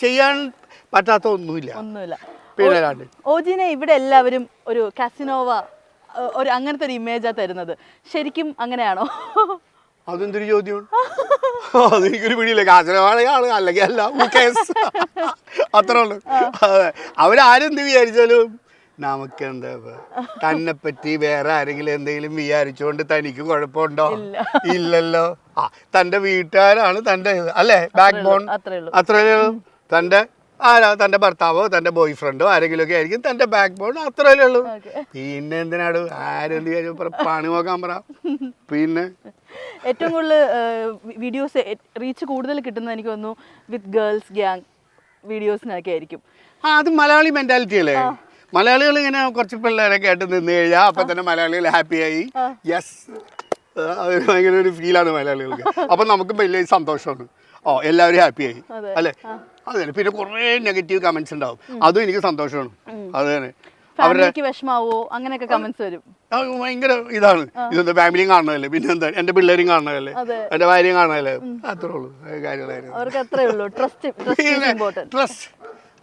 ചെയ്യാൻ പറ്റാത്ത ഒന്നുമില്ല. പിന്നെ ഓജിനെ ഇവിടെ എല്ലാവരും ഒരു കാസിനോവ ഒരു അങ്ങനത്തെ ഒരു ഇമേജാ തരുന്നത്. ശരിക്കും അങ്ങനെയാണോ? അതെന്തൊരു ചോദ്യമാണ്. അതെനിക്കൊരു പിടിയില്ല. കാസർഗോഡാണ് അല്ലെങ്കിൽ അല്ല, അത്രേ ഉള്ളൂ. അതെ, അവരാരെന്ത് വിചാരിച്ചാലും നമുക്കെന്താ തന്നെ പറ്റി വേറെ ആരെങ്കിലും എന്തെങ്കിലും വിചാരിച്ചുകൊണ്ട് തനിക്ക് കുഴപ്പമുണ്ടോ? ഇല്ലല്ലോ. തൻ്റെ വീട്ടുകാരാണ് തൻ്റെ അല്ലേ ബാക്ക് ബോൺ. അത്രേ തൻ്റെ തൻ്റെ ഭർത്താവോ തൻ്റെ ബോയ് ഫ്രണ്ടോ ആരെങ്കിലും ഒക്കെ ആയിരിക്കും തൻ്റെ ബാക്ക് ബോൺ. അത്രയല്ലേ ഉള്ളൂ. പിന്നെ എന്തിനാണ് ആരെന്ത് കാര്യം പണി നോക്കാൻ പറ. പിന്നെ ഏറ്റവും കൂടുതൽ വീഡിയോസ് റീച്ച് കൂടുതൽ കിട്ടുന്നത് എനിക്ക് തോന്നുന്നു വിത്ത് ഗേൾസ് ഗ്യാങ് വീഡിയോസിനൊക്കെ ആയിരിക്കും. അത് മലയാളി മെന്റാലിറ്റി അല്ലേ. മലയാളികൾ ഇങ്ങനെ കുറച്ച് പിള്ളേരൊക്കെ ആയിട്ട് നിന്ന് കഴിഞ്ഞാൽ അപ്പം തന്നെ മലയാളികൾ ഹാപ്പിയായി. യെസ്, അത് ഭയങ്കര ഒരു ഫീലാണ് മലയാളികൾക്ക്. അപ്പം നമുക്ക് വലിയ സന്തോഷമാണ്. എല്ലാവരും ഹാപ്പിയായി അല്ലേ. അത് തന്നെ. പിന്നെ കുറേ നെഗറ്റീവ് കമന്റ്സ് ഉണ്ടാവും, അതും എനിക്ക് സന്തോഷമാണ്. അത് തന്നെ. വിഷമാവോ അങ്ങനെയൊക്കെ കമന്റ്സ് വരും. ഭയങ്കര ഇതാണ്. ഇതെന്താ ഫാമിലിയും കാണണമല്ലേ, പിന്നെ എന്താ എൻ്റെ പിള്ളേരും കാണണമല്ലേ, എൻ്റെ ഭാര്യയും കാണണമല്ലേ. അത്രേ ഉള്ളൂ കാര്യങ്ങളായിരുന്നു. ട്രസ്റ്റ്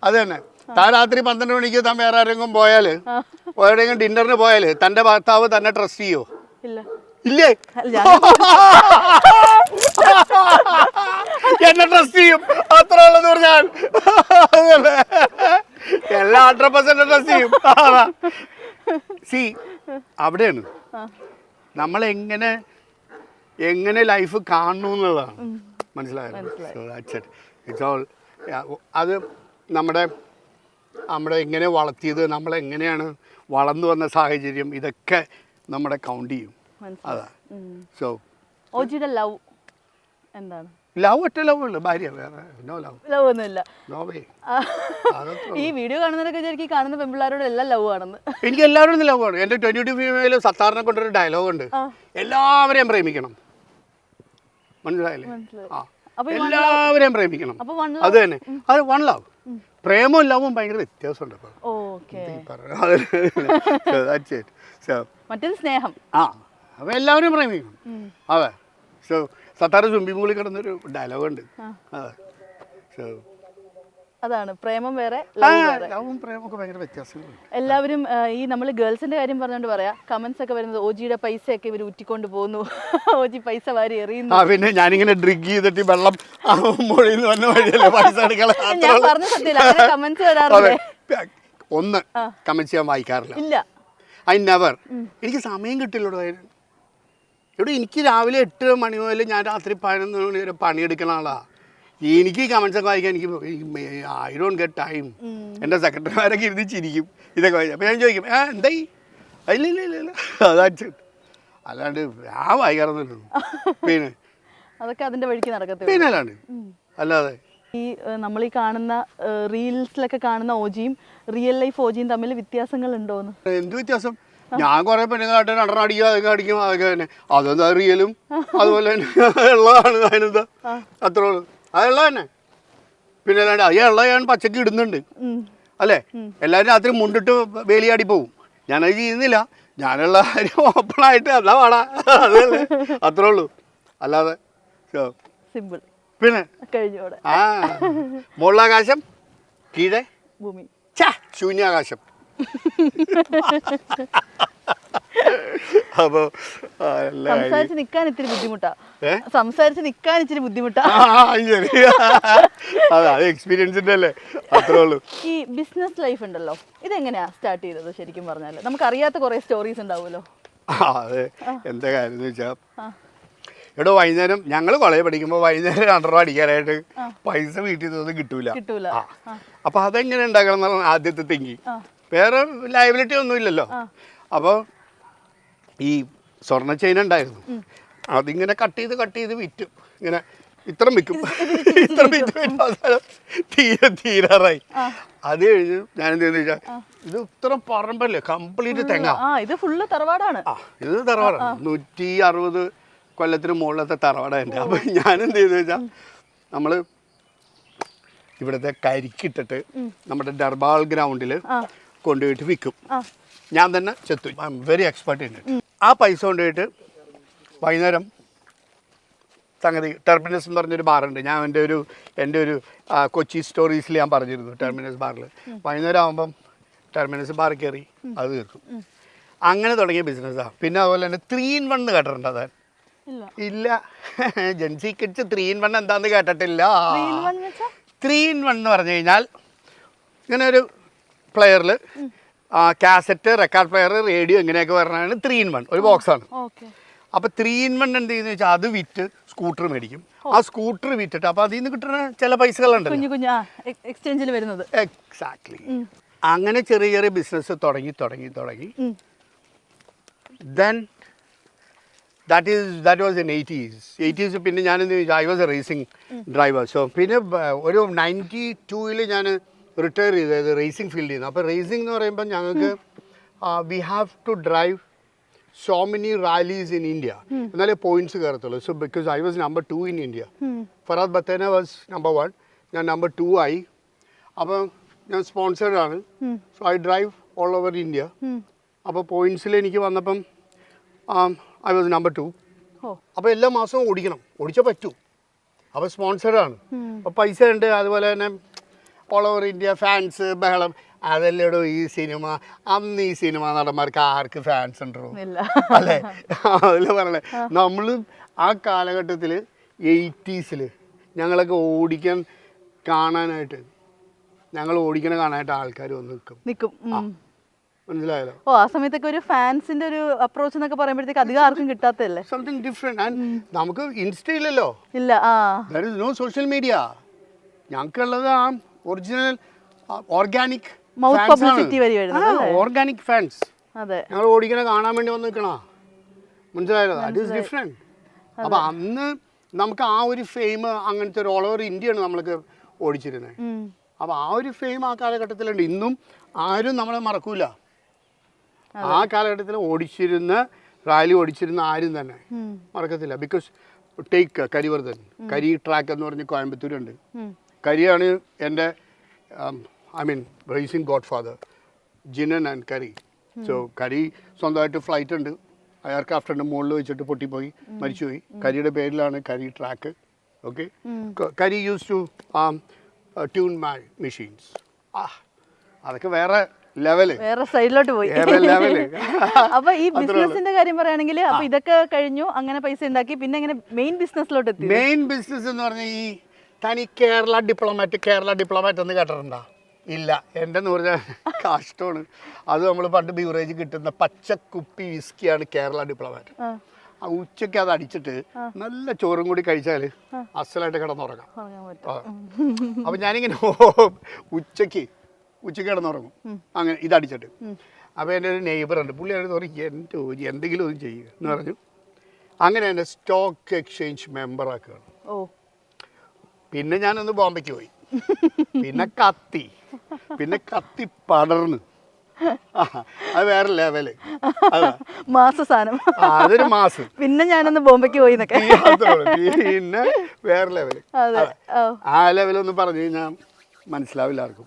അത് തന്നെ. താൻ രാത്രി 12 മണിക്ക് താൻ വേറെ ആരെങ്കിലും പോയാല് എവിടെയെങ്കിലും ഡിന്നറിന് പോയാല് തൻ്റെ ഭർത്താവ് തന്നെ ട്രസ്റ്റ് ചെയ്യോ? ഇല്ലേ? എന്നെ ട്രസ്റ്റ് ചെയ്യും. അത്ര ഉള്ളത് പറഞ്ഞാൽ എല്ലാ 100% ട്രസ്റ്റ് ചെയ്യും. സി അവിടെയാണ് നമ്മളെങ്ങനെ ലൈഫ് കാണുന്നു എന്നുള്ളതാണ്. മനസ്സിലായോ? അത് നമ്മുടെ എങ്ങനെ വളർത്തിയത്, നമ്മളെങ്ങനെയാണ് വളർന്നു വന്ന സാഹചര്യം, ഇതൊക്കെ നമ്മുടെ കൗണ്ട് ചെയ്യും. അതാ. സോ ഓജിയുടെ ലവ് എന്താണ്? ലവ് ഒറ്റ ലവ് ഉള്ളു, ഭാര്യ. വേറെ ലവ് ഒന്നുമില്ല. ഈ വീഡിയോ കാണുന്നവരൊക്കെ വിചാരിക്കും കാണുന്ന പെൺപിള്ളേരോട് എല്ലാം ലവ് ആണെന്ന്. എനിക്ക് എല്ലാവരും ലവ് ആണ്. എൻ്റെ 22 ഫീമെയിൽ സത്താറിനെ കൊണ്ടൊരു ഡയലോഗ് ഉണ്ട്, എല്ലാവരെയും പ്രേമിക്കണം. മനസ്സിലായില്ലേ? എല്ലാവരെയും പ്രേമിക്കണം. അത് തന്നെ. അത് വൺ ലവ്. പ്രേമവും ലവും ഭയങ്കര വ്യത്യാസമുണ്ട്. സ്നേഹം. അപ്പൊ എല്ലാവരും പ്രേമിക്കണം. അതെ. സോ സത്താറ് സ്വിമ്മിംഗ് പൂളിൽ കിടന്നൊരു ഡയലോഗ് ഉണ്ട്. അതെ. സോ അതാണ് പ്രേമം വേറെ, ലവും പ്രേമൊക്കെ ഭയങ്കര വ്യത്യാസങ്ങളുണ്ട്. എല്ലാവരും ഈ നമ്മൾ ഗേൾസിന്റെ കാര്യം പറഞ്ഞുകൊണ്ട് പറയാ കമന്റ്സ് ഒക്കെ വരുന്നത് ഓജിയുടെ പൈസയൊക്കെ ഇവർ ഉറ്റിക്കൊണ്ട് പോകുന്നു, ഓജി പൈസ വാരി എറിയുന്നു. പിന്നെ ഞാനിങ്ങനെ ഡ്രിഗ് ചെയ്തിട്ട് വെള്ളം മൊഴിന്ന് വന്ന വഴിയല്ലേ പൈസ എടുക്കണം. ഞാൻ പറഞ്ഞ സത്യമില്ല, കമന്റ്സ് വരാറില്ലേ? ഒന്ന് കമന്റ്സ് ഞാൻ വായിക്കാറില്ല. ഇല്ല, ഐ നെവർ. എനിക്ക് സമയം കിട്ടില്ലടോ. ഇവിടെ എനിക്ക് രാവിലെ 8 മണി മുതൽ ഞാൻ രാത്രി 11 മണി വരെ പണിയെടുക്കുന്ന ആളാണ്. എനിക്ക് കമന്റ്സ് ഒക്കെ വായിക്കാൻ എനിക്ക് ഐ ഡോണ്ട് ഗെറ്റ് ടൈം. എൻ്റെ സെക്രട്ടറിമാരൊക്കെ ഇരുന്ന് ചിരിക്കും ഇതൊക്കെ വായിക്കും. അപ്പോൾ ഞാൻ ചോദിക്കും എന്തായി? ഇല്ല അതാ. അല്ലാണ്ട് ഞാൻ വായിക്കാറൊന്നുമില്ല. പിന്നെ അതൊക്കെ അതിൻ്റെ വഴിക്ക് നടക്കത്തില്ല. പിന്നെ അല്ലാതെ ഈ നമ്മൾ ഈ കാണുന്ന റീൽസിലൊക്കെ കാണുന്ന ഓജിയും റിയൽ ലൈഫ് ഓജിയും തമ്മിൽ വ്യത്യാസങ്ങൾ ഉണ്ടോന്ന്? എന്ത് വ്യത്യാസം? ഞാൻ കുറെ പെണ്ണുങ്ങളായിട്ട് നടനടിക്കും, അതൊക്കെ അടിക്കും, അതൊക്കെ തന്നെ. അതെന്താ റിയലും അതുപോലെ തന്നെ ഉള്ളതാണ്. അതിനെന്താ അത്രേ ഉള്ളൂ. അതുള്ള തന്നെ. പിന്നെ അല്ലാണ്ട് ഉള്ള ഞാൻ പച്ചക്ക് ഇടുന്നുണ്ട് അല്ലേ. എല്ലാവരും രാത്രി മുണ്ടിട്ട് വേലിയാടി പോവും. ഞാനത് ചെയ്യുന്നില്ല. ഞാനുള്ള കാര്യം ഓപ്പണായിട്ട് എന്നാ പാടാ. അതല്ലേ, അത്രേ ഉള്ളൂ. അല്ലാതെ സിമ്പിൾ. പിന്നെ മുകളിലാകാശം, കീഴെ ഭൂമി, ശൂന്യാകാശം. അപ്പൊ സംസാരിച്ച് നിക്കാൻ ഇത്തിരി ബുദ്ധിമുട്ടാ. അത് എക്സ്പീരിയൻസിന്റെ അല്ലേ, അത്രേ ഉള്ളൂ. ഈ ബിസിനസ് ലൈഫ് ഉണ്ടല്ലോ, ഇതെങ്ങനെയാ സ്റ്റാർട്ട് ചെയ്തത്? ശരിക്കും പറഞ്ഞാല് നമുക്ക് അറിയാത്ത കുറെ സ്റ്റോറീസ് ഉണ്ടാവുമല്ലോ. അതെ. എന്താ കാര്യം എന്ന് വെച്ചാ, ഇവിടെ വൈകുന്നേരം ഞങ്ങൾ കോളേജ് പഠിക്കുമ്പോൾ വൈകുന്നേരം 2 രൂപ അടിക്കാനായിട്ട് പൈസ വീട്ടിൽ നിന്നൊന്നും കിട്ടൂല. അപ്പൊ അതെങ്ങനെ ഉണ്ടാക്കണം എന്നാണ് ആദ്യത്തെ തിങ്കിങ്. വേറെ ലയബിലിറ്റി ഒന്നും ഇല്ലല്ലോ. അപ്പോൾ ഈ സ്വർണ്ണ ചെയിൻ ഉണ്ടായിരുന്നു, അതിങ്ങനെ കട്ട് ചെയ്ത് വിറ്റും. ഇങ്ങനെ ഇത്രയും വിൽക്കും, തീരാറായി. അത് കഴിഞ്ഞ് ഞാൻ എന്തെന്ന് വെച്ചാൽ, ഇത് ഇത്ര പറമ്പല്ലേ, കംപ്ലീറ്റ് തെങ്ങ. ഇത് ഫുള്ള് തറവാടാണ്. ഇത് തറവാടാണ്. 160 കൊല്ലത്തിന് മുകളിലത്തെ തറവാടാണ്. അപ്പൊ ഞാൻ എന്ത് ചെയ്തെന്ന് വെച്ചാൽ, നമ്മള് ഇവിടുത്തെ കരിക്കിട്ടിട്ട് നമ്മുടെ ഡർബാൾ ഗ്രൗണ്ടിൽ കൊണ്ടുപോയിട്ട് വിൽക്കും. ഞാൻ തന്നെ ചെത്തു. I am very expert in it. ആ പൈസ കൊണ്ടുപോയിട്ട് വൈകുന്നേരം സംഗതി. ടെർമിനസ് എന്ന് പറഞ്ഞൊരു ബാറുണ്ട്. ഞാൻ എൻ്റെ ഒരു കൊച്ചി സ്റ്റോറീസിൽ ഞാൻ പറഞ്ഞിരുന്നു ടെർമിനസ് ബാറിൽ. വൈകുന്നേരം ആകുമ്പം ടെർമിനസ് ബാറിൽ കയറി അത് തീർക്കും. അങ്ങനെ തുടങ്ങിയ ബിസിനസ്സാണ്. പിന്നെ അതുപോലെ തന്നെ 3-in-1 കേട്ടിട്ടുണ്ട്. അതെ ഇല്ല, ജെൻസി കിഡ്സ് 3-in-1 എന്താന്ന് കേട്ടിട്ടില്ല. 3-in-1 എന്ന് പറഞ്ഞു കഴിഞ്ഞാൽ ഇങ്ങനെ ഒരു പ്ലെയറിൽ കാസറ്റ്, റെക്കോർഡ് പ്ലെയർ, റേഡിയോ ഇങ്ങനെയൊക്കെ പറഞ്ഞാണ് 3-in-1 ഒരു ബോക്സാണ്. അപ്പോൾ 3-in-1 എന്ത് ചെയ്യുന്നത് വെച്ചാൽ അത് വിറ്റ് സ്കൂട്ടർ മേടിക്കും. ആ സ്കൂട്ടർ വിറ്റിട്ട് അപ്പോൾ അതിൽ നിന്ന് കിട്ടുന്ന ചില പൈസകളുണ്ട് എക്സ്ചേഞ്ചിൽ വരുന്നത്. എക്സാക്ട്ലി. അങ്ങനെ ചെറിയ ചെറിയ ബിസിനസ് തുടങ്ങി then that was in 80s. പിന്നെ ഞാനെന്ത് ചോദിച്ചാൽ I was a racing driver. So പിന്നെ ഒരു 92-ൽ ഞാൻ റിട്ടയർ ചെയ്തത് റേസിംഗ് ഫീൽഡിൽ നിന്ന്. അപ്പോൾ റേസിംഗ് എന്ന് പറയുമ്പോൾ ഞങ്ങൾക്ക് we have to drive so many rallies in India എന്നാലേ പോയിന്റ്സ് കയറത്തുള്ളൂ. So because I was number 2 in India. Farad Bathena was number 1, ഞാൻ നമ്പർ 2 ആയി. അപ്പം ഞാൻ സ്പോൺസേഡ് ആണ്. So I drive all over India. അപ്പോൾ പോയിന്റ്സിൽ എനിക്ക് വന്നപ്പം ഐ വാസ് നമ്പർ 2. അപ്പോൾ എല്ലാ മാസവും ഓടിച്ചേ പറ്റൂ. അപ്പോൾ സ്പോൺസേഡാണ്. അപ്പോൾ പൈസ ഉണ്ട്. അതുപോലെ തന്നെ ഓൾ ഓവർ ഇന്ത്യ ഫാൻസ്, ബഹളം. അതല്ലേടോ ഈ സിനിമ. അന്ന് ഈ സിനിമ നടന്മാർക്ക് ആർക്ക് ഫാൻസ് ഉണ്ടോ അല്ലേ? അതിൽ പറയണേ നമ്മൾ ആ കാലഘട്ടത്തിൽ 80s ഞങ്ങളൊക്കെ കാണാനായിട്ട് ആൾക്കാർ വന്ന് നിൽക്കും. മനസ്സിലായല്ലോ? ആ സമയത്തൊക്കെ ഒരു ഫാൻസിന്റെ ഒരു അപ്രോച്ച് എന്നൊക്കെ പറയുമ്പോഴത്തേക്ക് അധികം ആർക്കും കിട്ടാത്തല്ലേ? Something different. ആൻഡ് നമുക്ക് ഇൻസ്റ്റ ഇല്ലല്ലോ. ഇല്ല. There is no social media. ഞങ്ങൾക്കുള്ളത് ആ ഒറിജിനൽ ഓർഗാനിക് ഓർഗാനിക് ഫാൻസ്. ഞങ്ങൾ ഓടിക്കണ കാണാൻ വേണ്ടി വന്ന് നിൽക്കണ. മനസ്സിലായല്ലോ? That is different. അപ്പൊ അന്ന് നമുക്ക് ആ ഒരു ഫെയിം, അങ്ങനത്തെ ഒരു ഓൾ ഓവർ ഇന്ത്യയാണ് നമ്മൾക്ക് ഓടിച്ചിരുന്നത്. അപ്പൊ ആ ഒരു ഫെയിം ആ കാലഘട്ടത്തിലുണ്ട്. ഇന്നും ആരും നമ്മളെ മറക്കൂല. ആ കാലഘട്ടത്തിൽ റാലി ഓടിച്ചിരുന്ന ആരും തന്നെ മറക്കത്തില്ല. ബിക്കോസ് ടേക്ക് കരിവർദ്ധൻ, കരി ട്രാക്ക് എന്ന് പറഞ്ഞ് കോയമ്പത്തൂരുണ്ട്. കരിയാണ് എൻ്റെ racing godfather, Jinan and Kari. So Kari സ്വന്തമായിട്ട് ഫ്ലൈറ്റ് ഉണ്ട്, എയർക്രാഫ്റ്റ് ഉണ്ട്, മുകളിൽ വെച്ചിട്ട് പൊട്ടിപ്പോയി മരിച്ചുപോയി. കരിയുടെ പേരിലാണ് Kari track. Okay. Kari use to tune my machines. അതൊക്കെ വേറെ ലെവല്, വേറെ സൈഡിലോട്ട് പോയി. അപ്പൊ ഈ ബിസിനസിന്റെ കാര്യം പറയുകയാണെങ്കിൽ അപ്പൊ ഇതൊക്കെ കഴിഞ്ഞു, അങ്ങനെ പൈസ ഉണ്ടാക്കി, പിന്നെ എങ്ങനെ മെയിൻ ബിസിനസ്സിലോട്ട് എത്തി? മെയിൻ ബിസിനസ് എന്ന് പറഞ്ഞാൽ ഈ തനി കേരള ഡിപ്ലോമാറ്റ് എന്ന് കേട്ടിട്ടുണ്ടോ? ഇല്ല. എൻ്റെ എന്ന് പറഞ്ഞാൽ കഷ്ടമാണ്. അത് നമ്മൾ പണ്ട് ബീവറേജ് കിട്ടുന്ന പച്ചക്കുപ്പി വിസ്കിയാണ് കേരള ഡിപ്ലോമാറ്റ്. ആ ഉച്ചയ്ക്ക് അത് അടിച്ചിട്ട് നല്ല ചോറും കൂടി കഴിച്ചാൽ അസലായിട്ട് കിടന്നുറങ്ങാം. അപ്പം ഞാനിങ്ങനെ ഉച്ചയ്ക്ക് കിടന്നുറങ്ങും അങ്ങനെ ഇതടിച്ചിട്ട്. അപ്പോൾ എൻ്റെ ഒരു നെയ്ബറുണ്ട്, പുള്ളി അടുത്ത് പറയും എന്തെങ്കിലും ഒന്നും ചെയ്യുക എന്ന് പറഞ്ഞു. അങ്ങനെ എന്നെ സ്റ്റോക്ക് എക്സ്ചേഞ്ച് മെമ്പറാക്കുകയാണ്. പിന്നെ ഞാനൊന്ന് ബോംബെക്ക് പോയി. പിന്നെ കത്തി പടർന്ന്. അത് വേറെ ലെവല്. മാസം അതൊരു മാസം. പിന്നെ ഞാനൊന്ന് ബോംബെക്ക് പോയി. പിന്നെ വേറെ ലെവല്. ആ ലെവലൊന്നും പറഞ്ഞു കഴിഞ്ഞാൽ മനസ്സിലാവില്ല ആർക്കും.